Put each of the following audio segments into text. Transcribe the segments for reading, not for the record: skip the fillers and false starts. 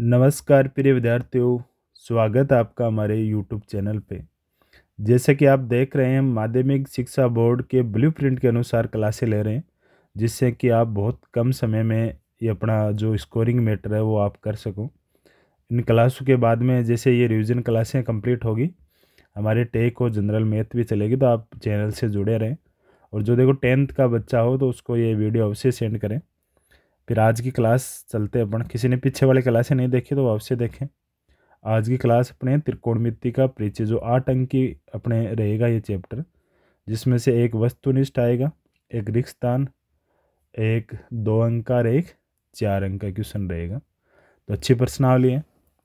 नमस्कार प्रिय विद्यार्थियों। स्वागत है आपका हमारे YouTube चैनल पे। जैसे कि आप देख रहे हैं, माध्यमिक शिक्षा बोर्ड के ब्लूप्रिंट के अनुसार क्लासें ले रहे हैं, जिससे कि आप बहुत कम समय में ये अपना जो स्कोरिंग मैटर है वो आप कर सको। इन क्लासों के बाद में जैसे ये रिवीजन क्लासें कंप्लीट होगी, हमारे टेक और जनरल मैथ भी चलेगी, तो आप चैनल से जुड़े रहें। और जो देखो 10th का बच्चा हो तो उसको ये वीडियो अवश्य सेंड करें। फिर आज की क्लास चलते हैं अपन। किसी ने पीछे वाली क्लासें नहीं देखी तो वो अवश्य देखें। आज की क्लास अपने त्रिकोणमिति का परिचय, जो 8 अंक की अपने रहेगा ये चैप्टर, जिसमें से एक वस्तुनिष्ठ आएगा, एक रिक्तस्थान, एक 2 अंक का और एक 4 अंक का क्वेश्चन रहेगा। तो अच्छी प्रश्नावली है,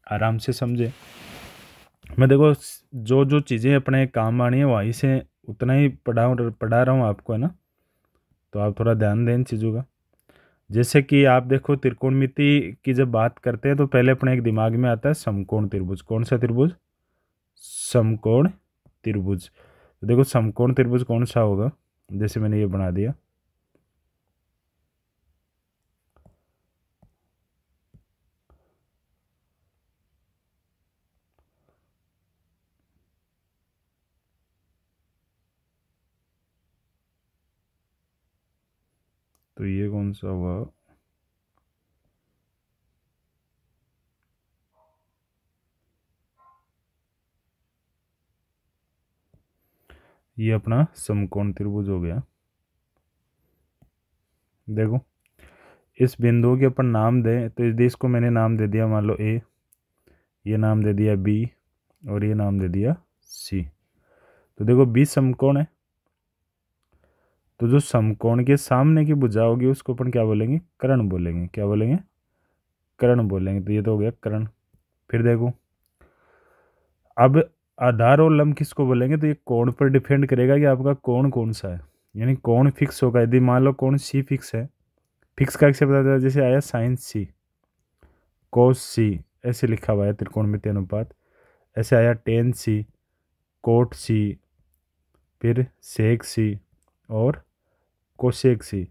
आराम से समझे। मैं देखो जो जो चीज़ें अपने काम आनी है वहीं से उतना ही पढ़ा रहा हूँ आपको, है ना। तो आप थोड़ा ध्यान दें इन चीज़ों का। जैसे कि आप देखो त्रिकोणमिति की जब बात करते हैं तो पहले अपने एक दिमाग में आता है समकोण त्रिभुज। कौन सा त्रिभुज? समकोण त्रिभुज। तो देखो समकोण त्रिभुज कौन सा होगा, जैसे मैंने ये बना दिया। तो ये कौन सा हुआ? ये अपना समकोण त्रिभुज हो गया। देखो इस बिंदु के अपन नाम दें तो इस देश को मैंने नाम दे दिया, मान लो ए, ये नाम दे दिया बी, और ये नाम दे दिया सी। तो देखो बी समकोण है, तो जो समकोण के सामने की भुजा होगी उसको अपन क्या बोलेंगे? कर्ण बोलेंगे। क्या बोलेंगे? कर्ण बोलेंगे। तो ये तो हो गया कर्ण। फिर देखो अब आधार और लंब किसको बोलेंगे? तो ये कोण पर डिपेंड करेगा कि आपका कोण कौन सा है, यानी कोण फिक्स होगा। यदि मान लो कोण सी फिक्स है, फिक्स का कैसे पता चला? जैसे आया साइन सी, कोस सी, ऐसे लिखा हुआ है त्रिकोणमितीय अनुपात। ऐसे आया टेन सी, कोट सी, फिर सेक सी और कोसेक सी।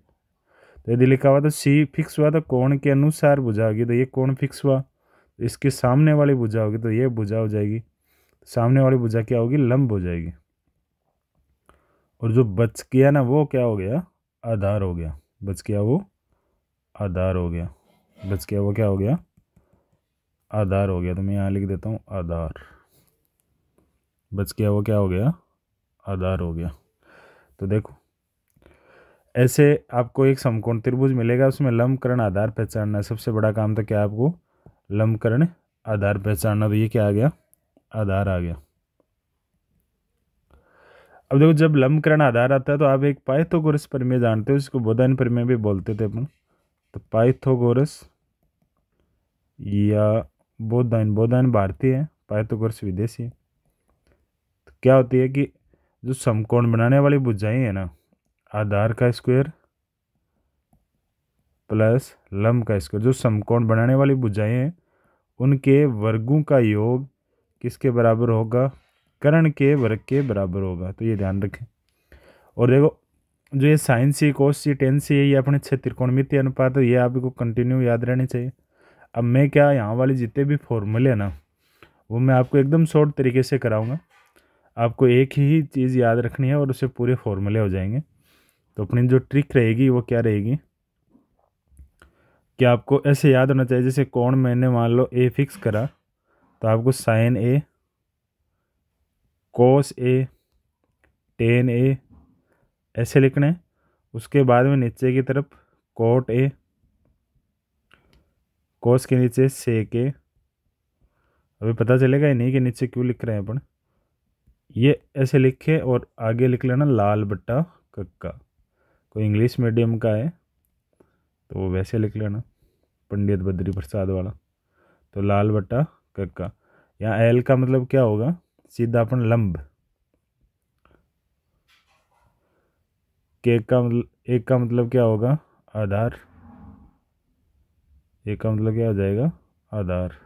तो यदि लिखा हुआ तो सी फिक्स हुआ तो कोण के अनुसार भुजा होगी, तो ये कोण फिक्स हुआ। इसके सामने वाली भुजा होगी तो ये भुजा हो जाएगी। सामने वाली भुजा क्या होगी? लंब हो जाएगी। और जो बच गया ना वो क्या हो गया? आधार हो गया। बच गया वो आधार हो गया। बच गया वो क्या हो गया? आधार हो गया। तो मैं यहाँ लिख देता हूँ आधार। बच गया वो क्या हो गया? आधार हो गया। तो देखो ऐसे आपको एक समकोण त्रिभुज मिलेगा, उसमें लंब कर्ण आधार पहचानना है। सबसे बड़ा काम तो क्या है आपको? लंब कर्ण आधार पहचानना। तो ये क्या आ गया? आधार आ गया। अब देखो जब लंब कर्ण आधार आता है तो आप एक पाइथागोरस प्रमेय जानते हो, इसको बोधायन प्रमेय भी बोलते थे अपन। तो पाइथागोरस या बोधायन, बोधायन भारतीय है, पाइथागोरस विदेशी है। तो क्या होती है कि जो समकोण बनाने वाली भुजाएं है ना, आधार का स्क्वायर प्लस लंब का स्क्वायर, जो समकोण बनाने वाली भुजाएं हैं उनके वर्गों का योग किसके बराबर होगा? कर्ण के वर्ग के बराबर होगा। तो ये ध्यान रखें। और देखो जो ये साइन सी, कोस सी, टेन सी है, ये अपने 6 त्रिकोणमितीय अनुपात है, ये आपको कंटिन्यू याद रहनी चाहिए। अब मैं क्या यहाँ वाले जितने भी फॉर्मूले हैं ना वो मैं आपको एकदम शॉर्ट तरीके से कराऊंगा। आपको एक ही चीज़ याद रखनी है और उससे पूरे फॉर्मूले हो जाएंगे। तो अपनी जो ट्रिक रहेगी वो क्या रहेगी कि आपको ऐसे याद होना चाहिए, जैसे कोण मैंने मान लो ए फिक्स करा तो आपको साइन ए, कोस ए, टेन ए ऐसे लिखना है। उसके बाद में नीचे की तरफ कोट ए, कोस के नीचे सेक ए। अभी पता चलेगा ही नहीं कि नीचे क्यों लिख रहे हैं अपन। ये ऐसे लिखे और आगे लिख लेना लाल बट्टा कक्का। कोई इंग्लिश मीडियम का है तो वो वैसे लिख लेना, पंडित बद्री प्रसाद वाला। तो लाल बट्टा कक्का। यहाँ एल का मतलब क्या होगा? सीधा अपन लंब। के का मतलब, एक का मतलब क्या होगा? आधार। एक का मतलब क्या हो जाएगा? आधार।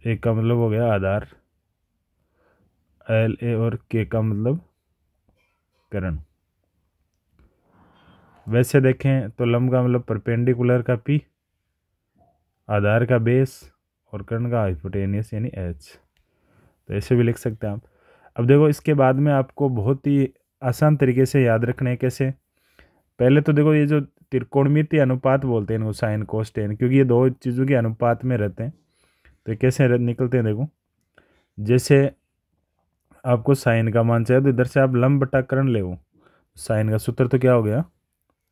एक का मतलब हो गया आधार, एल ए, और के का मतलब कर्ण। वैसे देखें तो लंब का मतलब परपेंडिकुलर का पी, आधार का बेस और कर्ण का हाइपोटेनियस यानी एच। तो ऐसे भी लिख सकते हैं आप। अब देखो इसके बाद में आपको बहुत ही आसान तरीके से याद रखना है। कैसे? पहले तो देखो ये जो त्रिकोणमितीय अनुपात बोलते हैं इनको, साइन कोस टेन, क्योंकि ये दो चीज़ों के अनुपात में रहते हैं। तो कैसे निकलते हैं देखो, जैसे आपको साइन का मान चाहिए तो इधर से आप लंब बटा कर्ण ले, साइन का सूत्र तो क्या हो गया,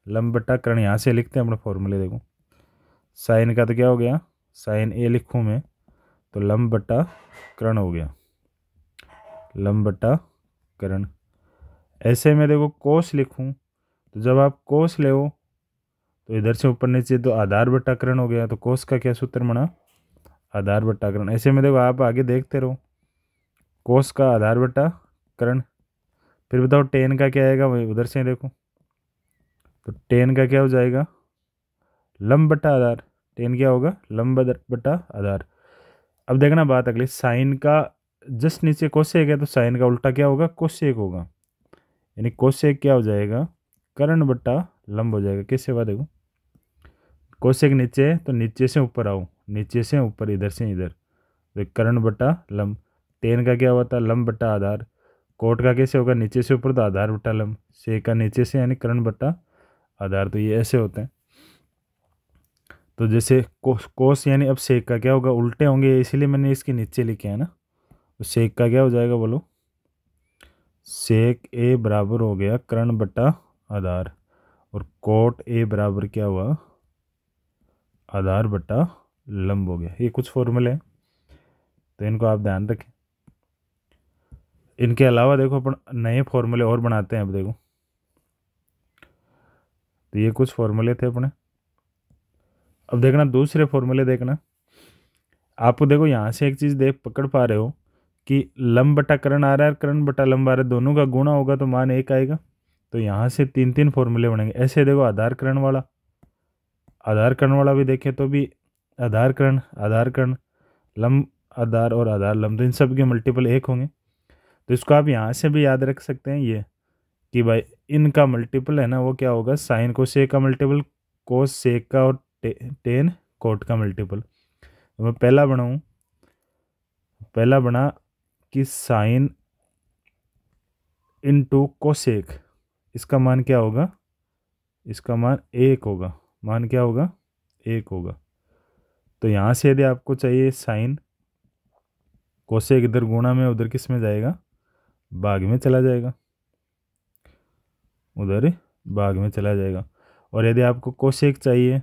लंब बटा कर्ण। यहाँ से लिखते हैं अपने फॉर्मूले। देखो साइन का तो क्या हो गया, साइन ए लिखूँ मैं तो लंब बटा कर्ण हो गया, लंब बटा कर्ण। ऐसे में देखो कोस लिखूँ तो जब आप कोस ले तो इधर से ऊपर नीचे तो आधार बटा कर्ण हो गया। तो कोस का क्या सूत्र बना, आधार बटा कर्ण। ऐसे में देखो आप आगे देखते रहो, कोस का आधार बटा कर्ण। फिर बताओ टेन का क्या आएगा, वही उधर से देखो तो टेन का क्या हो जाएगा, लंब बटा आधार। टेन क्या होगा, लंब बटा आधार। अब देखना बात अगली, साइन का जस्ट नीचे कोसेक है तो साइन का उल्टा क्या होगा, कोसेक होगा। यानी कोसेक क्या हो जाएगा, कर्ण बटा लंब हो जाएगा। कैसे हुआ देखो, कोसेक नीचे है तो नीचे से ऊपर आओ, नीचे से ऊपर, इधर से इधर, तो कर्ण बटा लंब। टेन का क्या हुआ था, लंब बटा आधार। कोट का कैसे होगा, नीचे से ऊपर तो आधार बटा लंब। सेक का नीचे से यानी कर्ण बटा आधार। तो ये ऐसे होते हैं। तो जैसे कोस यानी अब सेक का क्या होगा, उल्टे होंगे, इसीलिए मैंने इसके नीचे लिखे है ना। तो सेक का क्या हो जाएगा बोलो, सेक ए बराबर हो गया कर्ण बटा आधार, और कोट ए बराबर क्या हुआ, आधार बटा लंब हो गया। ये कुछ फॉर्मूले हैं तो इनको आप ध्यान रखें। इनके अलावा देखो अपन नए फॉर्मूले और बनाते हैं। अब देखो तो ये कुछ फॉर्मूले थे अपने। अब देखना दूसरे फॉर्मूले देखना, आपको देखो यहाँ से एक चीज़ देख पकड़ पा रहे हो कि लंब बटा कर्ण आ रहा है, कर्ण बटा लंब आ रहा है, दोनों का गुणा होगा तो मान एक आएगा। तो यहाँ से तीन तीन फॉर्मूले बनेंगे। ऐसे देखो आधार कर्ण वाला, आधार कर्ण वाला भी देखें तो भी आधार कर्ण लंब आधार और आधार लंब, तो इन सब के मल्टीपल एक होंगे। तो इसको आप यहाँ से भी याद रख सकते हैं ये कि भाई इनका मल्टीपल है ना वो क्या होगा, साइन कोसेक का मल्टीपल, कोस सेक का, और टेन कोट का मल्टीपल। तो मैं पहला बनाऊँ, पहला बना कि साइन इनटू कोसेक, इसका मान क्या होगा, इसका मान एक होगा। मान क्या होगा, एक होगा। तो यहाँ से यदि आपको चाहिए साइन कोसेक, इधर गुणा में, उधर किस में जाएगा, भाग में चला जाएगा, उधर भाग में चला जाएगा। और यदि आपको कोसेक चाहिए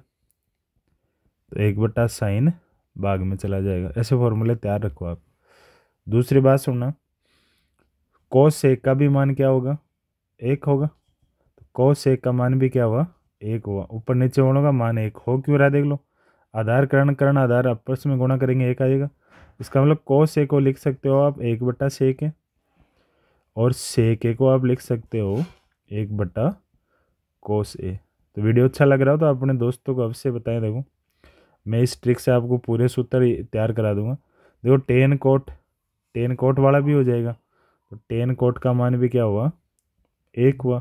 तो एक बटा साइन भाग में चला जाएगा। ऐसे फॉर्मूले तैयार रखो आप। दूसरी बात सुनना, कोसेक का भी मान क्या होगा, एक होगा। तो कोसेक का मान भी क्या हुआ, एक हुआ। ऊपर नीचे होने का मान एक हो क्यों रहा है, देख लो, आधार कर्ण आधार आपस में गुणा करेंगे एक आएगा। इसका मतलब कोस ए को लिख सकते हो आप एक बटा सेक है, और सेक ए को आप लिख सकते हो एक बटा कोस ए। तो वीडियो अच्छा लग रहा हो तो अपने दोस्तों को अवश्य बताएं। देखो मैं इस ट्रिक से आपको पूरे सूत्र तैयार करा दूंगा। देखो टेन कोट वाला भी हो जाएगा। तो टेन कोट का मान भी क्या हुआ, एक हुआ।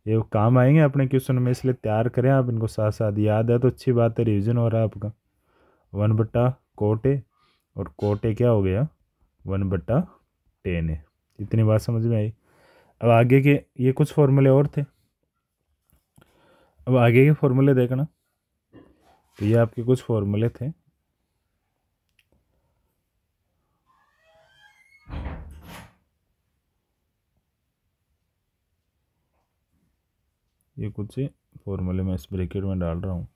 ये काम आएंगे अपने क्वेश्चन में, इसलिए तैयार करें आप इनको साथ साथ। याद है तो अच्छी बात है, रिविजन हो रहा है आपका। वन बटा कोट ए, और कोट ए क्या हो गया, वन बटा टेन ए। इतनी बात समझ में आई। अब आगे के ये कुछ फॉर्मूले और थे, अब आगे के फॉर्मूले देखना। तो ये आपके कुछ फॉर्मूले थे। ये कुछ फॉर्मूले मैं इस ब्रैकेट में डाल रहा हूँ।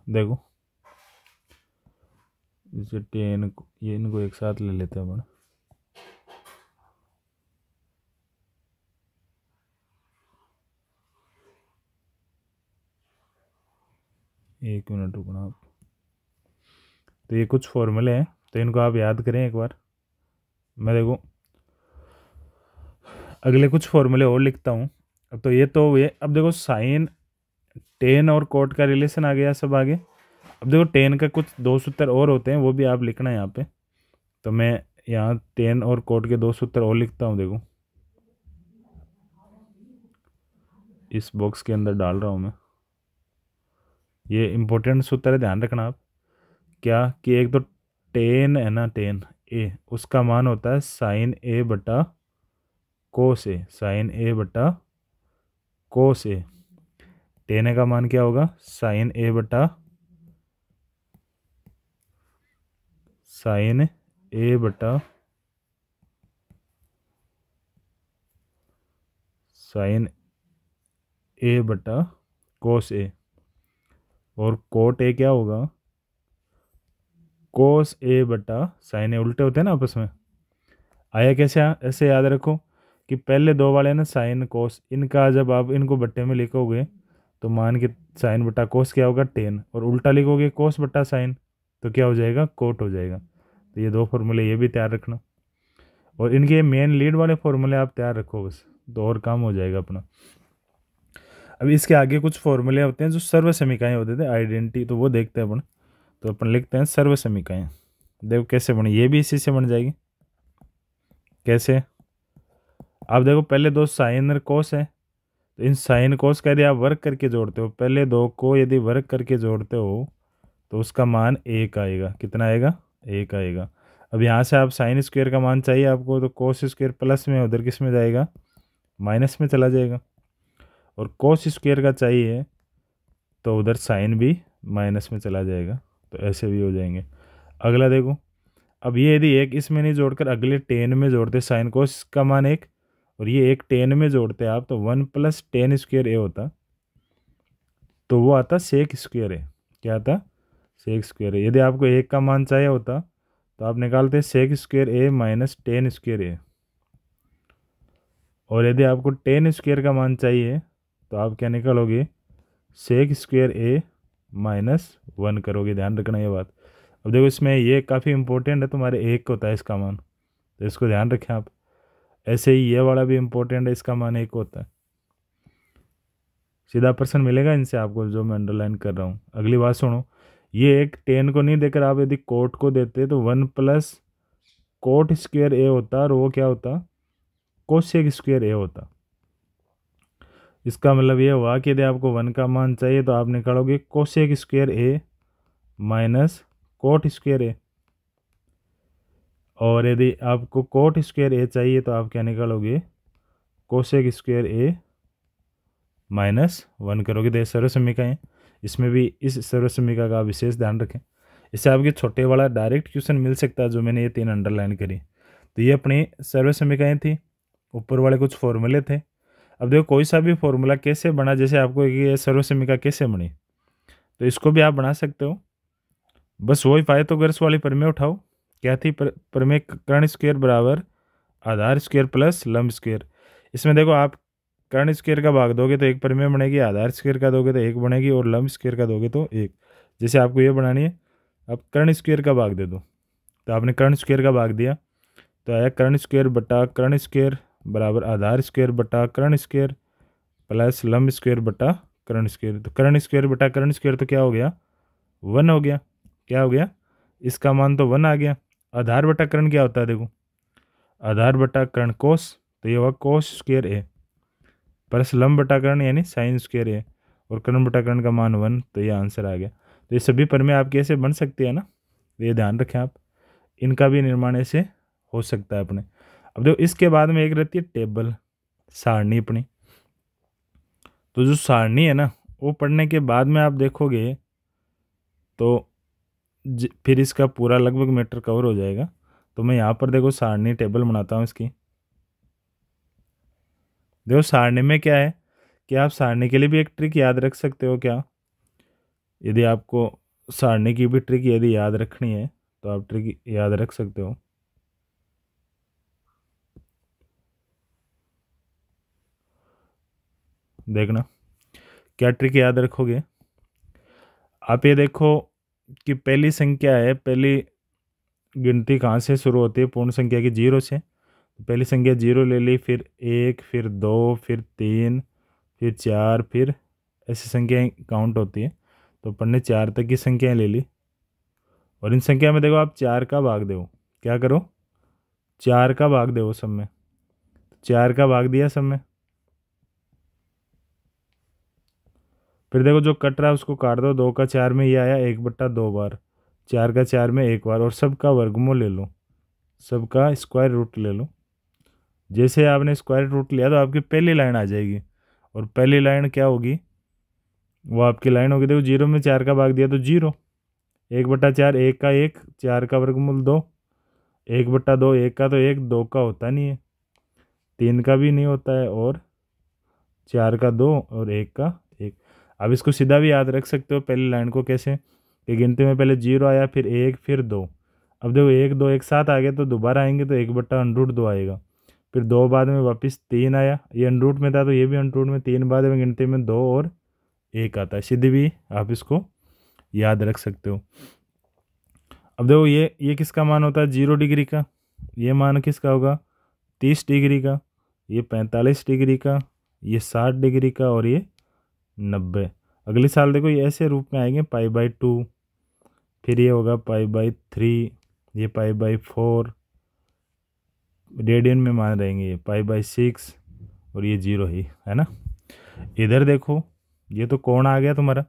देखो जैसे टेन को, ये इनको एक साथ ले लेते हैं अपन। एक मिनट रुकना आप। तो ये कुछ फॉर्मूले हैं तो इनको आप याद करें एक बार। मैं देखो अगले कुछ फॉर्मूले और लिखता हूँ। अब तो ये अब देखो साइन टेन और कोट का रिलेशन आ गया सब आगे। अब देखो टेन का कुछ दो सूत्र और होते हैं, वो भी आप लिखना है यहाँ पे। तो मैं यहाँ टेन और कोट के दो सूत्र और लिखता हूँ, देखो इस बॉक्स के अंदर डाल रहा हूँ मैं। ये इम्पोर्टेंट सूत्र है, ध्यान रखना आप। क्या कि एक तो टेन है ना, टेन ए, उसका मान होता है साइन ए बटा कोस ए, साइन ए बटा कोस ए। टेन ए का मान क्या होगा, साइन ए बटा साइन ए बटा साइन ए बटा कोस ए। और कोट ए क्या होगा, कोस ए बटा साइन ए। उल्टे होते हैं ना आपस में। आया कैसे, ऐसे याद रखो कि पहले दो वाले ना साइन कोस, इनका जब आप इनको बट्टे में लिखोगे तो मान के साइन बटा कोस क्या होगा, टेन, और उल्टा लिखोगे कोस बटा साइन तो क्या हो जाएगा, कोट हो जाएगा। तो ये दो फॉर्मूले ये भी तैयार रखना, और इनके मेन लीड वाले फॉर्मूले आप तैयार रखो बस, तो और काम हो जाएगा अपना। अभी इसके आगे कुछ फॉर्मूले होते हैं जो सर्व समीकरण होते थे, आइडेंटिटी, तो वो देखते हैं अपन। तो अपन लिखते हैं सर्व समीकरण। देखो कैसे बने, ये भी इसी से बन जाएगी। कैसे, आप देखो पहले दो साइन और कोस है, तो इन साइन कोस का यदि आप वर्क करके जोड़ते हो, पहले दो को यदि वर्क करके जोड़ते हो तो उसका मान एक आएगा। कितना आएगा, एक आएगा। अब यहाँ से आप साइन स्क्वायर का मान चाहिए आपको, तो कोस स्क्वायर प्लस में, उधर किस में जाएगा, माइनस में चला जाएगा। और कोस स्क्वायर का चाहिए तो उधर साइन भी माइनस में चला जाएगा। तो ऐसे भी हो जाएंगे। अगला देखो, अब ये यदि एक इसमें नहीं जोड़कर अगले टेन में जोड़ते, साइन कोस का मान एक, और ये एक टेन में जोड़ते आप, तो वन प्लस टेन स्क्वायर ए होता, तो वो आता सेक स्क्वायर है। क्या आता, सेक स्क्वायर है। यदि आपको एक का मान चाहिए होता तो आप निकालते सेक स्क्वायर ए माइनस टेन स्क्वायर ए। और यदि आपको टेन स्क्वायर का मान चाहिए तो आप क्या निकालोगे, सेक स्क्वायर ए माइनस वन करोगे। ध्यान रखना ये बात। अब देखो इसमें ये काफ़ी इंपॉर्टेंट है, तुम्हारे एक होता है इसका मान, तो इसको ध्यान रखें आप। ऐसे ही ये वाला भी इंपॉर्टेंट है, इसका मान एक होता है। सीधा पर्सन मिलेगा इनसे आपको, जो मैं अंडरलाइन कर रहा हूँ। अगली बात सुनो, ये एक टेन को नहीं देकर आप यदि कोट को देते तो वन प्लस कोट स्क्वायर ए होता, और वो क्या होता, कोसेक स्क्वायर ए होता। इसका मतलब ये हुआ कि यदि आपको वन का मान चाहिए तो आप निकालोगे कोसेक स्क्वायर ए माइनस कोट स्क्वायर ए। और यदि आपको कोट स्क्वायर ए चाहिए तो आप क्या निकालोगे, कोसेक स्क्वायर ए माइनस वन करोगे। तो सर्व समीकरण है, इसमें भी इस सर्व समीकरण का विशेष ध्यान रखें। इससे आपके छोटे वाला डायरेक्ट क्वेश्चन मिल सकता है, जो मैंने ये तीन अंडरलाइन करी। तो ये अपनी सर्व समीकरण थी, ऊपर वाले कुछ फॉर्मूले थे। अब देखो कोई सा भी फॉर्मूला कैसे बना, जैसे आपको ये सर्व समीकरण कैसे बनी, तो इसको भी आप बना सकते हो। बस वही पाइथागोरस वाली प्रमेय उठाओ। क्या थी प्रमेय, कर्ण स्क्वायर बराबर आधार स्क्वायर प्लस लंब स्क्वायर। इसमें देखो आप कर्ण स्क्वायर का भाग दोगे तो एक प्रमेय बनेगी, आधार स्क्वायर का दोगे तो एक बनेगी, और लंब स्क्वायर का दोगे तो एक। जैसे आपको ये बनानी है, आप कर्ण स्क्वायर का भाग दे दो, तो आपने कर्ण स्क्वायर का भाग दिया तो आया कर्ण स्क्वायर बटा कर्ण स्क्वायर बराबर आधार स्क्वायर बटा कर्ण स्क्वायर प्लस लंब स्क्वायर बटा कर्ण स्क्वायर। तो कर्ण स्क्वायर बटा कर्ण स्क्वायर तो क्या हो गया, वन हो गया। क्या हो गया, इसका मान तो वन आ गया। आधार बटा कर्ण क्या होता है, देखो आधार बटा कर्ण कोस, तो ये हुआ कोस स्क्वायर ए, प्लस लंब बटा कर्ण यानी साइन स्क्वायर ए, और कर्ण बटा कर्ण का मान वन, तो ये आंसर आ गया। तो ये सभी प्रमेय आपके ऐसे बन सकती है ना, तो ये ध्यान रखें आप, इनका भी निर्माण ऐसे हो सकता है अपने। अब देखो इसके बाद में एक रहती है टेबल, सारणी अपनी। तो जो सारणी है ना, वो पढ़ने के बाद में आप देखोगे तो फिर इसका पूरा लगभग मैटर कवर हो जाएगा। तो मैं यहाँ पर देखो सारणी टेबल बनाता हूँ इसकी। देखो सारणी में क्या है कि आप सारणी के लिए भी एक ट्रिक याद रख सकते हो। क्या, यदि आपको सारणी की भी ट्रिक यदि याद रखनी है तो आप ट्रिक याद रख सकते हो। देखना क्या ट्रिक याद रखोगे आप। ये देखो कि पहली संख्या है, पहली गिनती कहाँ से शुरू होती है, पूर्ण संख्या की जीरो से। तो पहली संख्या जीरो ले ली, फिर एक, फिर दो, फिर तीन, फिर चार, फिर ऐसी संख्याएं काउंट होती है। तो अपन ने चार तक की संख्याएं ले ली, और इन संख्या में देखो आप चार का भाग दो। क्या करो, 4 का भाग दो सब में, 4 का भाग दिया सब में। फिर देखो जो कट रहा है उसको काट दो, 2 का 4 में ये आया 1/2 बार, 4 का 4 में 1 बार, और सबका वर्गमूल ले लो, सबका स्क्वायर रूट ले लो। जैसे आपने स्क्वायर रूट लिया तो आपकी पहली लाइन आ जाएगी, और पहली लाइन क्या होगी, वो आपकी लाइन होगी, देखो 0 में 4 का भाग दिया तो 0, 1/4 1 का 1, 4 का वर्गमूल 2, 1/2 1 का तो 1, 2 का होता नहीं है, 3 का भी नहीं होता है, और 4 का 2 और 1 का 1। अब इसको सीधा भी याद रख सकते हो पहली लाइन को, कैसे कि गिनती में पहले 0 आया, फिर 1, फिर 2। अब देखो 1 2 एक साथ आ गए तो दोबारा आएंगे तो 1/√2 आएगा, फिर 2 बाद में वापस 3 आया, ये अंडरूट में था तो ये भी अंडरूट में, 3 बाद में गिनती में 2 और 1 आता है, सीधे भी आप इसको याद रख सकते हो। अब देखो ये किसका मान होता है, 0 डिग्री का, ये मान किसका होगा 30 डिग्री का, ये 45 डिग्री का, ये 60 डिग्री का, और ये 90। अगले साल देखो ये ऐसे रूप में आएंगे π/2, फिर ये होगा π/3, ये π/4, रेडियन में मान रहेंगे ये π/6, और ये 0 ही है ना। इधर देखो ये तो कोण आ गया तुम्हारा,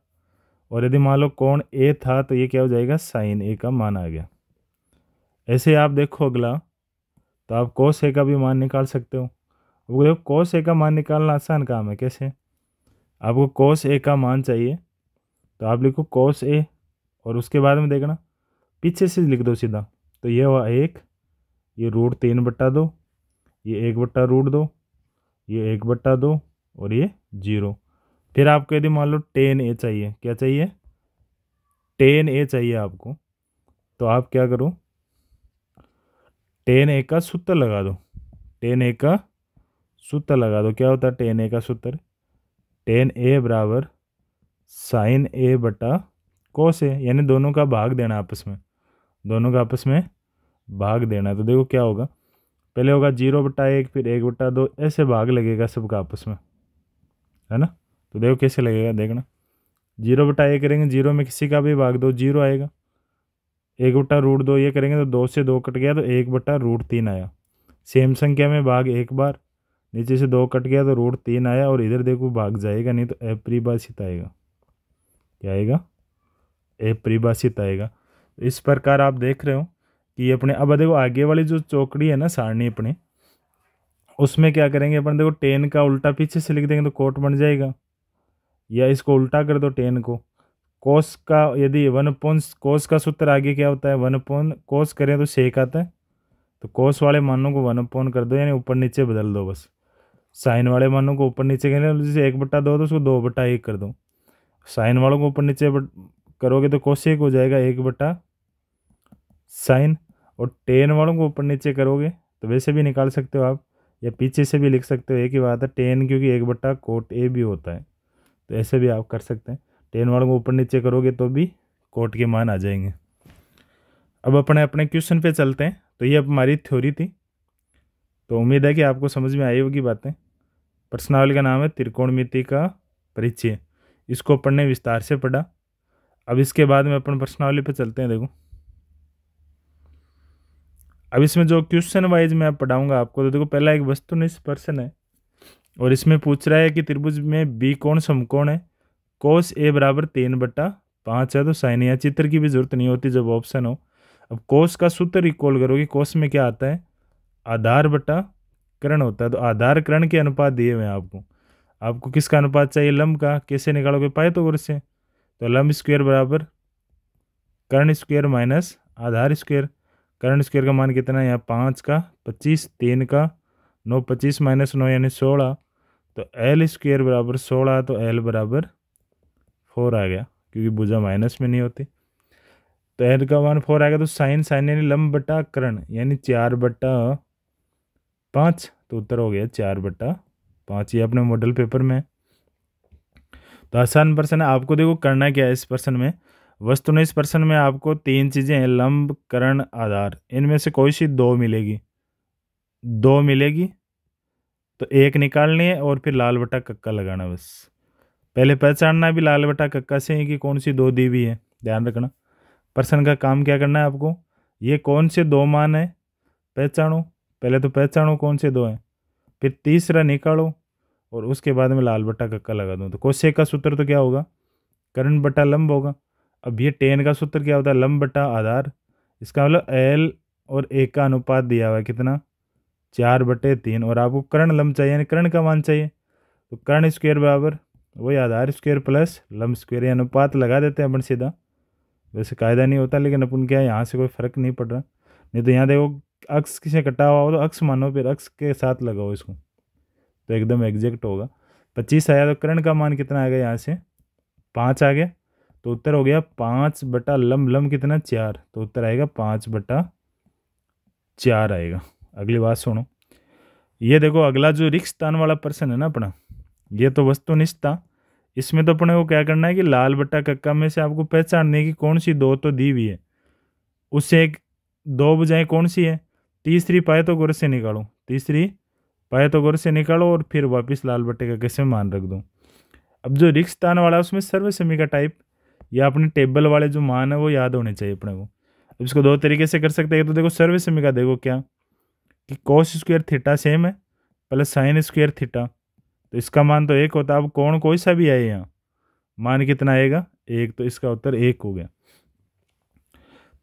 और यदि मान लो कोण ए था तो ये क्या हो जाएगा, साइन ए का मान आ गया। ऐसे आप देखो अगला, तो आप कोस ए का भी मान निकाल सकते हो। वो देखो कोस ए का मान निकालना आसान काम है, कैसे, आपको कोस ए का मान चाहिए तो आप लिखो कोस ए, और उसके बाद में देखना पीछे से लिख दो सीधा, तो ये हुआ 1, ये √3/2, ये 1/√2, ये 1/2, और ये 0। फिर आपको यदि मान लो tan a चाहिए, क्या चाहिए, tan a चाहिए आपको, तो आप क्या करो, tan a का सूत्र लगा दो, tan a का सूत्र लगा दो। क्या होता है tan a का सूत्र, tan a बराबर sin a/cos a, यानी दोनों का भाग देना आपस में, दोनों का आपस में भाग देना। तो देखो क्या होगा, पहले होगा 0/1, फिर 1/2, ऐसे भाग लगेगा सबका आपस में, है ना। तो देखो कैसे लगेगा, देखना 0/1 करेंगे, 0 में किसी का भी भाग दो 0 आएगा, 1/√2 ये करेंगे तो 2 से 2 कट गया तो 1/√3 आया। सेम संख्या में भाग एक बार, नीचे से 2 कट गया तो √3 आया, और इधर देखो भाग जाएगा नहीं तो अपरिभाषित आएगा, क्या आएगा, अपरिभाषित आएगा। इस प्रकार आप देख रहे हो कि अपने, अब देखो आगे वाली जो चौकड़ी है ना सारणी अपने, उसमें क्या करेंगे अपन, देखो tan का उल्टा पीछे से लिख देंगे तो कोट बन जाएगा, या इसको उल्टा कर दो tan को, कोस का यदि 1/, कोस का सूत्र आगे क्या होता है 1/, कोस करें तो सेक आता है, तो कोस वाले मानों को 1/, कर दो, यानी ऊपर नीचे बदल दो बस। साइन वाले मानों को ऊपर नीचे करें, जैसे 1/2 तो उसको 2/1 कर दो, साइन वालों को ऊपर नीचे करोगे तो कोसेक हो जाएगा 1/sin, और tan वालों को ऊपर नीचे करोगे तो वैसे भी निकाल सकते हो आप, या पीछे से भी लिख सकते हो, एक ही बात है, tan क्योंकि 1/cot a भी होता है, तो ऐसे भी आप कर सकते हैं। tan वालों को ऊपर नीचे करोगे तो भी कोट के मान आ जाएंगे। अब अपने अपने क्वेश्चन पे चलते हैं। तो ये अब हमारी थ्योरी थी, तो उम्मीद है कि आपको समझ में आई होगी बातें। प्रश्नावली का नाम है त्रिकोणमिति का परिचय, इसको अपन ने विस्तार से पढ़ा। अब इसके बाद में अपन प्रश्नावली पे चलते हैं। देखो अब इसमें जो क्वेश्चन वाइज मैं पढ़ाऊंगा आपको, तो देखो पहला एक वस्तुनिष्ठ प्रश्न है, और इसमें पूछ रहा है कि त्रिभुज में बी कोण समकोण है, कोस ए बराबर 3/5 है, तो साइन या चित्र की भी जरूरत नहीं होती जब ऑप्शन हो। अब कोस का सूत्र रिकॉल करोगे, कोस में क्या आता है, आधार बटा कर्ण होता है, तो आधार कर्ण के अनुपात दिए हुए हैं आपको, आपको किसका अनुपात चाहिए, लंब का। कैसे निकालोगे, पाइथागोरस से, तो लंब स्क्वायर बराबर कर्ण स्क्वायर माइनस आधार स्क्वायर। कर्ण स्क्वायर का मान कितना है यहाँ, 5 का 25, 3 का 9, 25 - 9 यानी 16, तो एल स्क्वायर बराबर 16, तो एल बराबर 4 आ गया, क्योंकि भुजा माइनस में नहीं होती, तो एल का मान 4 आ गया। तो साइन यानी लंब बटा कर्ण यानी 4/5, तो उत्तर हो गया 4/5। ये अपने मॉडल पेपर में। तो आसान प्रश्न है, आपको देखो करना क्या है इस प्रश्न में, वस्तुनिष्ठ प्रश्न में आपको 3 चीज़ें हैं, लंब कर्ण आधार, इनमें से कोई सी 2 मिलेगी, 2 मिलेगी तो एक निकालनी है, और फिर लाल बटा कक्का लगाना। बस पहले पहचानना भी लाल बटा कक्का से है कि कौन सी 2 दी हुई है, ध्यान रखना। प्रश्न का काम क्या करना है आपको, ये कौन से 2 मान है पहचानो, पहले तो पहचानो कौन से दो हैं, फिर तीसरा निकालो और उसके बाद में लाल बट्टा कक्का लगा दूँ। तो कोसेक का सूत्र तो क्या होगा, कर्ण बट्टा लंब होगा। अब ये टेन का सूत्र क्या होता है, लंब बट्टा आधार। इसका मतलब एल और ए का अनुपात दिया हुआ है कितना, 4/3, और आपको कर्ण लंब चाहिए यानी कर्ण का मान चाहिए। तो कर्ण स्क्वायर बराबर वही आधार स्क्वायर प्लस लंब स्क्वायर, ये अनुपात लगा देते हैं अपन सीधा। वैसे कायदा नहीं होता, लेकिन अपन क्या है यहाँ से कोई फर्क नहीं पड़ रहा। नहीं तो यहाँ देखो अक्स किसे कटा हुआ हो तो अक्स मानो, फिर अक्स के साथ लगाओ इसको तो एकदम एग्जैक्ट होगा। 25 आया तो कर्ण का मान कितना आएगा, यहाँ से 5 आ गया, तो उत्तर हो गया 5 बटा लंब, लंब कितना 4, तो उत्तर आएगा 5/4 आएगा। अगली बात सुनो, ये देखो अगला जो रिक्त स्थान वाला प्रश्न है ना अपना, ये तो वस्तुनिष्ठ था। इसमें तो अपने को क्या करना है कि लाल बट्टा कक्का में से आपको पहचानने की कौन सी दो तो दी हुई है, उससे एक दो बजाय कौन सी है, तीसरी पाइथागोरस से निकालो, तीसरी पाइथागोरस से निकालो और फिर वापस लाल बट्टे का कैसे मान रख दो। अब जो रिक्त स्थान वाला है उसमें सर्वसमी का टाइप या अपने टेबल वाले जो मान है वो याद होने चाहिए अपने को। अब इसको दो तरीके से कर सकते हैं। तो देखो सर्वसमी का देखो क्या कि कोस स्क्वायर थीटा सेम है प्लस साइन स्क्वायर थीटा, तो इसका मान तो 1 होता है। अब कौन कोई सा भी आए यहाँ मान कितना आएगा 1, तो इसका उत्तर 1 हो गया।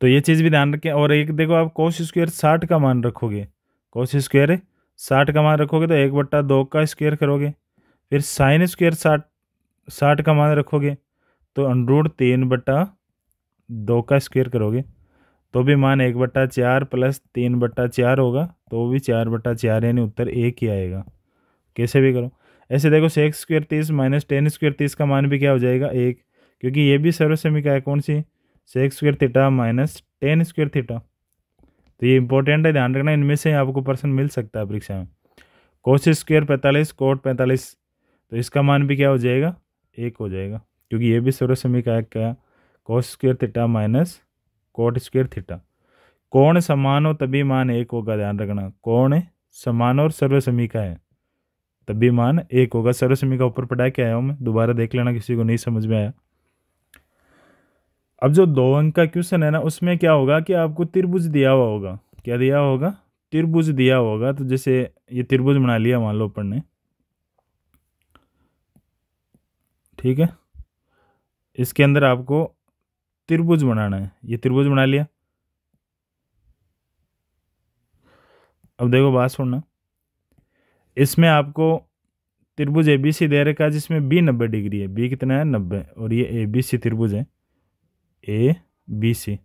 तो ये चीज़ भी ध्यान रखें। और एक देखो आप कोस स्क्वायर 60 का मान रखोगे, कोस स्क्वायर 60 का मान रखोगे तो 1/2 का स्क्वायर करोगे, फिर साइन स्क्वायर 60 का मान रखोगे तो √3/2 का स्क्वायर करोगे तो भी मान 1/4 प्लस 3/4 होगा, तो भी 4/4 यानी उत्तर 1 ही आएगा। कैसे भी करो। ऐसे देखो sec square 30 minus ten square 30 का मान भी क्या हो जाएगा 1, क्योंकि ये भी सर्वसमीका है कौन सी, sec square theta minus ten square theta. तो ये इंपॉर्टेंट है, ध्यान रखना, इनमें से आपको प्रश्न मिल सकता है परीक्षा में। कोस स्क्वायर 45 कोट 45, तो इसका मान भी क्या हो जाएगा 1 हो जाएगा, क्योंकि ये भी सर्वसमीका है क्या, cos square theta minus cot square theta. कोण समान हो तभी मान 1 होगा, ध्यान रखना, कोण समान और सर्वसमीका है तभी मान 1 होगा। सर्वसमीका ऊपर पढ़ा के आया हूँ मैं, दोबारा देख लेना किसी को नहीं समझ में आया। अब जो 2 अंक का क्वेश्चन है ना, उसमें क्या होगा कि आपको त्रिभुज दिया हुआ होगा, क्या दिया होगा, त्रिभुज दिया होगा। तो जैसे ये त्रिभुज बना लिया मान लो अपन ने, ठीक है, इसके अंदर आपको त्रिभुज बनाना है, ये त्रिभुज बना लिया। अब देखो बात सुनना, इसमें आपको त्रिभुज ABC दे रखा है जिसमें बी 90 डिग्री है, बी कितना है 90, और ये ABC त्रिभुज है, ABC,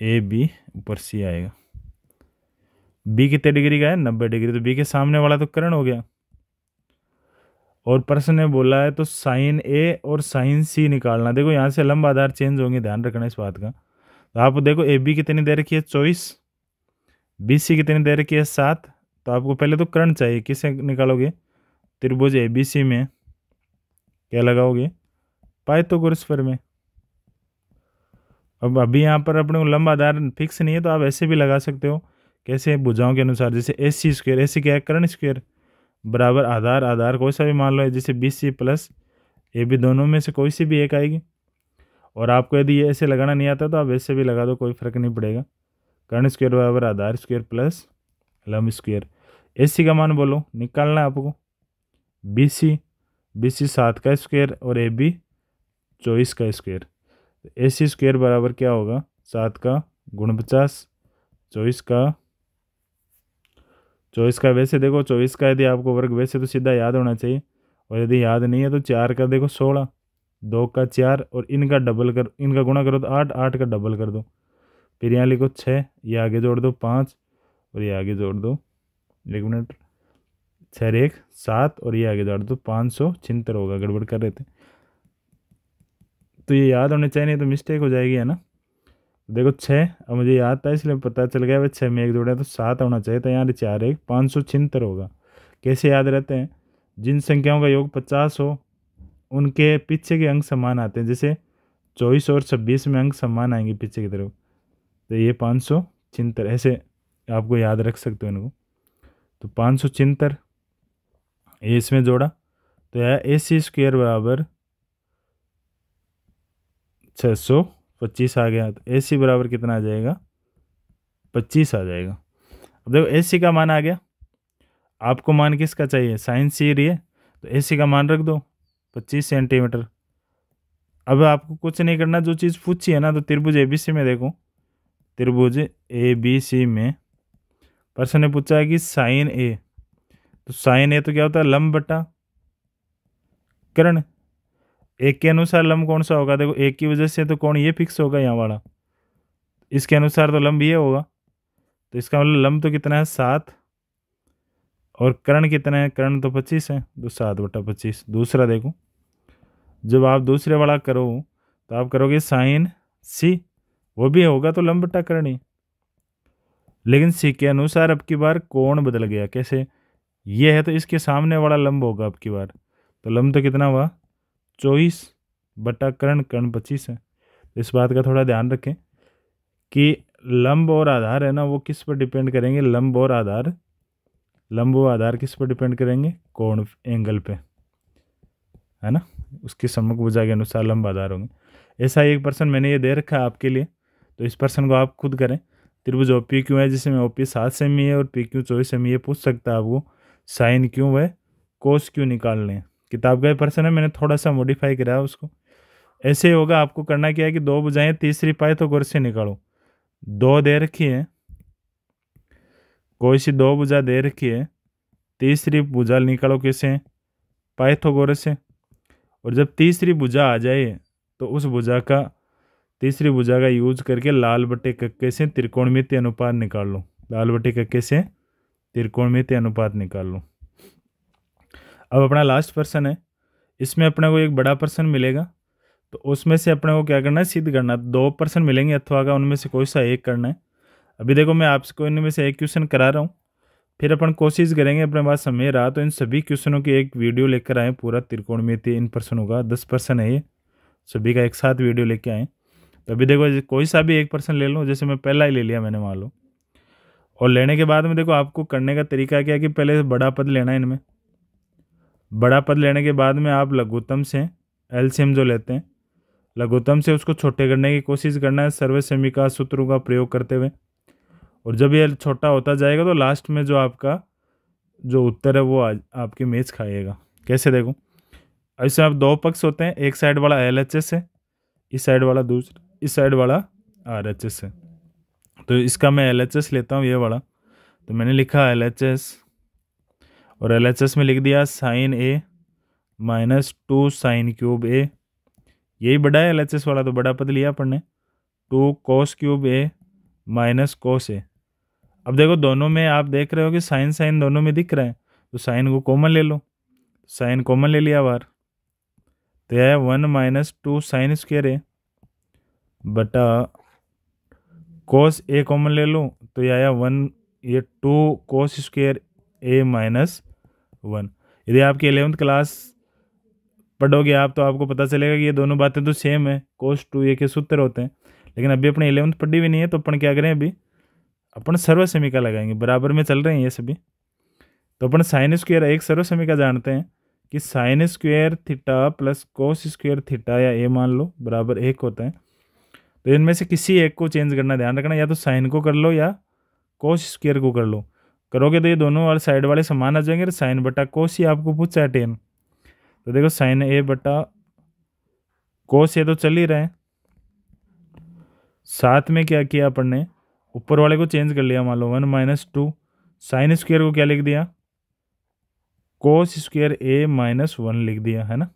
AB ऊपर C आएगा, बी कितने डिग्री का है 90 डिग्री, तो बी के सामने वाला तो कर्ण हो गया। और प्रश्न ने बोला है तो साइन A और साइन C निकालना। देखो यहाँ से लंब आधार चेंज होंगे, ध्यान रखना इस बात का। तो आप देखो AB कितनी दे रखी है 24, BC कितनी दे रखी है 7, तो आपको पहले तो कर्ण चाहिए, किसे निकालोगे, त्रिभुज ABC में क्या लगाओगे, पाइथागोरस प्रमेय। अब अभी यहाँ पर अपने को लंब आधार फिक्स नहीं है, तो आप ऐसे भी लगा सकते हो, कैसे भुजाओं के अनुसार, जैसे AC स्क्वायर, AC क्या है कर्ण स्क्वायर, बराबर आधार, आधार कोई सा भी मान लो, जैसे BC प्लस AB दोनों में से कोई सी भी एक आएगी। और आपको यदि ये ऐसे लगाना नहीं आता तो आप ऐसे भी लगा दो, कोई फर्क नहीं पड़ेगा। कर्ण स्क्वायर बराबर आधार स्क्वायर प्लस लंब स्क्वायर। AC का मान बोलो निकालना है आपको, BC 7 का स्क्वायर और AB 24 का स्क्वायर। AC स्क्वायर बराबर क्या होगा 7 का गुण 50, 24 का वैसे देखो 24 का यदि आपको वर्ग वैसे तो सीधा याद होना चाहिए, और यदि याद नहीं है तो 4 का देखो 16, 2 का 4, और इनका डबल कर, इनका गुणा करो तो 8, 8 का डबल कर दो, फिर यहाँ लिखो 6, ये आगे जोड़ दो 5, और ये आगे जोड़ दो 1 मिनट 6 1 7, और ये आगे जोड़ दो 576 होगा, गड़बड़ कर रहे थे। तो ये याद होने चाहिए, नहीं तो मिस्टेक हो जाएगी, है ना। देखो 6, अब मुझे याद था इसलिए पता चल गया भाई 6 में 1 जोड़ा तो 7 होना चाहिए, तो यहाँ 4 1 576 होगा। कैसे याद रहते हैं, जिन संख्याओं का योग 50 हो उनके पीछे के अंक समान आते हैं, जैसे 24 और 26 में अंक समान आएंगे पीछे की तरफ, तो ये 576 ऐसे आपको याद रख सकते हो इनको। तो 576 ये इसमें जोड़ा तो यह AC स्क्वायर बराबर 625 आ गया, तो AC बराबर कितना आ जाएगा 25 आ जाएगा। देखो ए सी का मान आ गया, आपको मान किसका चाहिए, साइन सी रही है, तो ए सी का मान रख दो 25 सेंटीमीटर। अब आपको कुछ नहीं करना, जो चीज़ पूछी है ना, तो त्रिभुज ABC में देखो, त्रिभुज ABC में पर्सन ने पूछा है कि साइन ए, तो साइन ए तो क्या होता है, लंब बटा कर्ण। एक के अनुसार लंब कौन सा होगा, देखो एक की वजह से तो कौन ये फिक्स होगा यहाँ वाला, इसके अनुसार तो लंब ये होगा, तो इसका मतलब लंब तो कितना है 7, और कर्ण कितना है, कर्ण तो 25 है, तो 7/25। दूसरा देखो, जब आप दूसरे वाला करो तो आप करोगे साइन सी, वो भी होगा तो लंब बटा कर्ण ही, लेकिन सी के अनुसार अब की बार कोण बदल गया। कैसे, ये है तो इसके सामने वाला लंब होगा अब की बार, तो लंब तो कितना हुआ 24/कर्ण, कर्ण 25 है। तो इस बात का थोड़ा ध्यान रखें कि लंब और आधार है ना, वो किस पर डिपेंड करेंगे, लंब और आधार, लंब और आधार किस पर डिपेंड करेंगे, कोण एंगल पे, है ना, उसकी सम्मुख भुजा के अनुसार लंब आधार होंगे। ऐसा एक पर्सन मैंने ये दे रखा है आपके लिए, तो इस पर्सन को आप खुद करें। त्रिभुज OP क्यों है, जिसमें OP 7 सेमी है और PQ 24 सेमी, ये पूछ सकता है आपको साइन क्यों व कोस क्यों निकालने हैं। किताब का ये पर्सन है, मैंने थोड़ा सा मॉडिफाई करा है उसको। ऐसे ही होगा, आपको करना क्या है कि दो भुजाएं तीसरी पाइथागोरस से निकालो। दो दे रखी है, कोई सी दो भुजा दे रखी है, तीसरी भुजा निकालो कैसे, पाइथागोरस से। और जब तीसरी भुजा आ जाए तो उस भुजा का, तीसरी भुजा का यूज करके लाल बटे कक्के से त्रिकोणमितीय अनुपात निकाल लो, लाल बटे कक्के से त्रिकोणमितीय अनुपात निकाल लो। अब अपना लास्ट पर्सन है, इसमें अपने को एक बड़ा पर्सन मिलेगा, तो उसमें से अपने को क्या करना है, सिद्ध करना है। 2 पर्सन मिलेंगे अथवा का, उनमें से कोई सा एक करना है। अभी देखो मैं आपसे इनमें से एक क्वेश्चन करा रहा हूँ, फिर अपन कोशिश करेंगे, अपने पास समय रहा तो इन सभी क्वेश्चनों की एक वीडियो लेकर आए, पूरा त्रिकोणमितीय इन पर्सनों का, 10 पर्सन है ये, सभी का एक साथ वीडियो लेके आए। तो अभी देखो कोई सा भी एक पर्सन ले लो, जैसे मैं पहला ही ले लिया मैंने मान लो, और लेने के बाद में देखो आपको करने का तरीका क्या है कि पहले बड़ा पद लेना है इनमें, बड़ा पद लेने के बाद में आप लघुत्तम से LCM जो लेते हैं, लघुत्तम से उसको छोटे करने की कोशिश करना है सर्वसमीका सूत्रों का प्रयोग करते हुए। और जब ये छोटा होता जाएगा तो लास्ट में जो आपका जो उत्तर है वो आपकी मेज खाएगा। कैसे देखो, ऐसे आप 2 पक्ष होते हैं, एक साइड वाला LHS है, इस साइड वाला दूसरा, इस साइड वाला RHS है। तो इसका मैं LHS लेता हूँ, ये वाला, तो मैंने लिखा LHS, और LHS में लिख दिया sine A minus 2 sine cube A, यही बड़ा है LHS वाला, तो बड़ा पद लिया अपन ने, 2 cos cube A minus cos A। अब देखो दोनों में आप देख रहे हो कि साइन साइन दोनों में दिख रहा है, तो साइन को कॉमन ले लो, साइन कॉमन ले लिया बाहर, तो यह 1 माइनस 2 साइन स्क्वायर A बटा कोस A कॉमन ले लो, तो यह आया 1, ये 2 कोस स्क्वायर A माइनस 1। यदि आपकी 11th क्लास पढ़ोगे आप तो आपको पता चलेगा कि ये दोनों बातें तो सेम है, कोस 2A के सूत्र होते हैं। लेकिन अभी अपने 11th पढ़ी भी नहीं है, तो अपन क्या करें, अभी अपन सर्वसमीका लगाएंगे, बराबर में चल रहे हैं ये सभी। तो अपन साइन स्क्वायर एक सर्वसमीका जानते हैं कि sine square theta plus cos square theta, या ए मान लो, बराबर 1 होता है। तो इनमें से किसी एक को चेंज करना, ध्यान रखना, या तो साइन को कर लो या कोस स्क्वायर को कर लो। करोगे तो ये दोनों वाले साइड वाले समान आ जाएंगे, साइन बटा कोस ही आपको पूछा है 10। तो देखो साइन A बटा कोस A तो चल ही रहा है, साथ में क्या किया अपन ने, ऊपर वाले को चेंज कर लिया, मान लो 1 माइनस 2 साइन स्क्वायर को क्या लिख दिया, कोस स्क्वायर A माइनस 1 लिख दिया, है ना।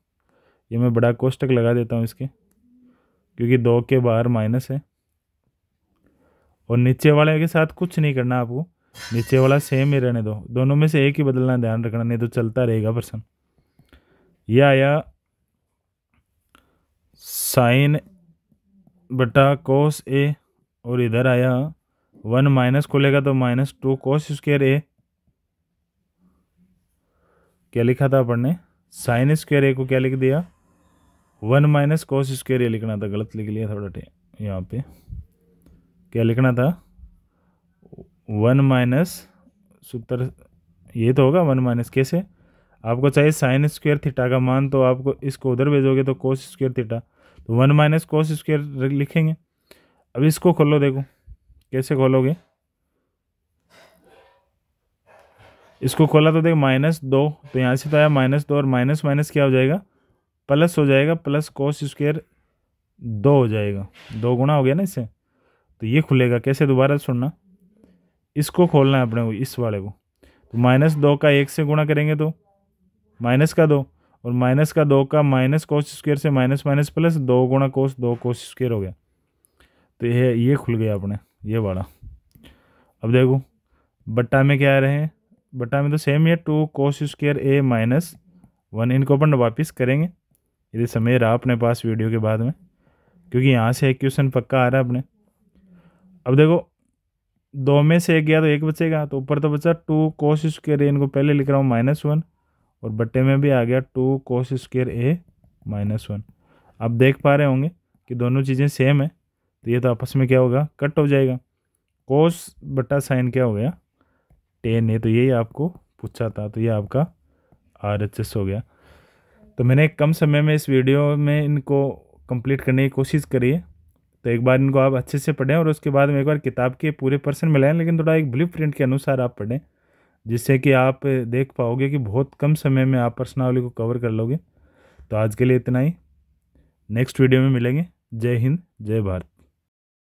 ये मैं बड़ा कोष्टक लगा देता हूँ इसके, क्योंकि 2 के बाहर माइनस है। और नीचे वाले के साथ कुछ नहीं करना आपको, नीचे वाला सेम ही रहने दो, दोनों में से एक ही बदलना, ध्यान रखना, नहीं तो चलता रहेगा पर्सन। यह आया साइन बटा कोस A, और इधर आया 1 माइनस को लेगा तो माइनस 2 कोस स्क्वायर A। क्या लिखा था अपन ने, साइन स्क्वायर A को क्या लिख दिया, 1 माइनस कोस स्क्वायर A लिखना था, गलत लिख लिया थोड़ा यहाँ पे, क्या लिखना था, 1 माइनस सूत्र ये तो होगा 1 माइनस, कैसे आपको चाहिए साइन स्क्वायर थीटा का मान, तो आपको इसको उधर भेजोगे तो कोस स्क्वायर थीटा, तो 1 माइनस कोस स्क्वायर लिखेंगे। अब इसको खोलो, देखो कैसे खोलोगे, इसको खोला तो देख -2, तो यहाँ से तो आया -2 और माइनस माइनस क्या हो जाएगा, प्लस हो जाएगा, प्लस कोस स्क्वायर 2 हो जाएगा, 2 गुना हो गया ना इससे। तो ये खुलेगा कैसे, दोबारा सुनना, इसको खोलना है अपने को, इस वाले को। तो -2 का 1 से गुणा करेंगे तो -2, और -2 का माइनस कोस स्क्वायर से माइनस माइनस प्लस 2 गुणा कोस, 2 कोस स्क्वायर हो गया। तो ये खुल गया अपने, ये वाला। अब देखो बट्टा में क्या आ रहे हैं, बट्टा में तो सेम ही है, 2 कोस स्क्वायर a -1। इनको अपन वापस करेंगे यदि समय रहा अपने पास वीडियो के बाद में, क्योंकि यहाँ से एक क्वेश्चन पक्का आ रहा है अपने। अब देखो 2 में से 1 गया तो 1 बचेगा, तो ऊपर तो बचा 2 कोस स्क्वायर a, इनको पहले लिख रहा हूँ -1, और बट्टे में भी आ गया 2 कोस स्क्वायर a -1। अब देख पा रहे होंगे कि दोनों चीज़ें सेम है, तो ये तो आपस में क्या होगा, कट हो जाएगा। कोस बट्टा साइन क्या हो गया, टेन है। तो यही आपको पूछा था, तो ये आपका RHS हो गया। तो मैंने कम समय में इस वीडियो में इनको कंप्लीट करने की कोशिश करी है। तो एक बार इनको आप अच्छे से पढ़ें और उसके बाद में एक बार किताब के पूरे पर्सन मिलाएं, लेकिन थोड़ा एक ब्लूप्रिंट के अनुसार आप पढ़ें, जिससे कि आप देख पाओगे कि बहुत कम समय में आप प्रश्नावली को कवर कर लोगे। तो आज के लिए इतना ही, नेक्स्ट वीडियो में मिलेंगे। जय हिंद, जय भारत।